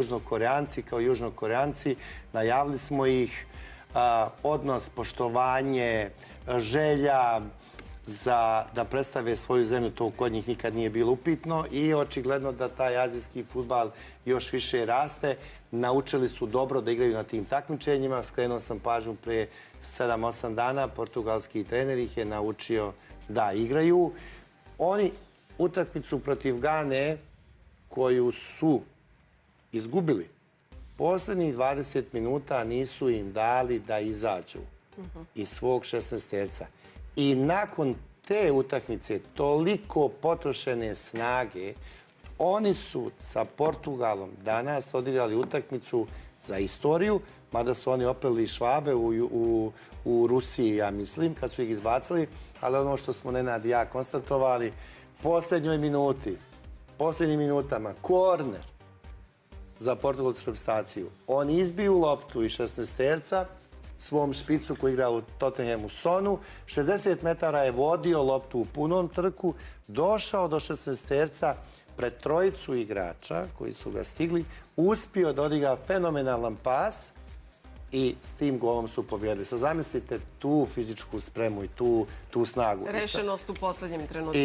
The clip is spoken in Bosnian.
Južnokoreanci, kao Južnokoreanci, najavili smo ih, odnos, poštovanje, želja da predstave svoju zemlju, to kod njih nikad nije bilo upitno i očigledno da taj azijski fudbal još više raste. Naučili su dobro da igraju na tim takmičenjima. Skrenuo sam pažnju pre 7-8 dana, portugalski trener ih je naučio da igraju. Oni utakmicu protiv Gane, koju su izgubili, posljednjih 20 minuta nisu im dali da izađu iz svog 16-terca. I nakon te utakmice, toliko potrošene snage, oni su sa Portugalom danas odigrali utakmicu za istoriju, mada su oni opeli Švabe u Rusiji, ja mislim, kad su ih izbacili, ali ono što smo Nenad i ja konstatovali, posljednjim minutama, korner za portugalsku reprezentaciju. Oni izbiju loptu iz 16-terca, svom špicu koji igra u Tottenhamu Sonu, 60 metara je vodio loptu u punom trku, došao do 16-terca pred trojicu igrača koji su ga stigli, uspio da odigra fenomenalan pas i s tim golom su pobjedili. Sad zamislite tu fizičku spremu i tu snagu. Rešenost u poslednjim trenucima.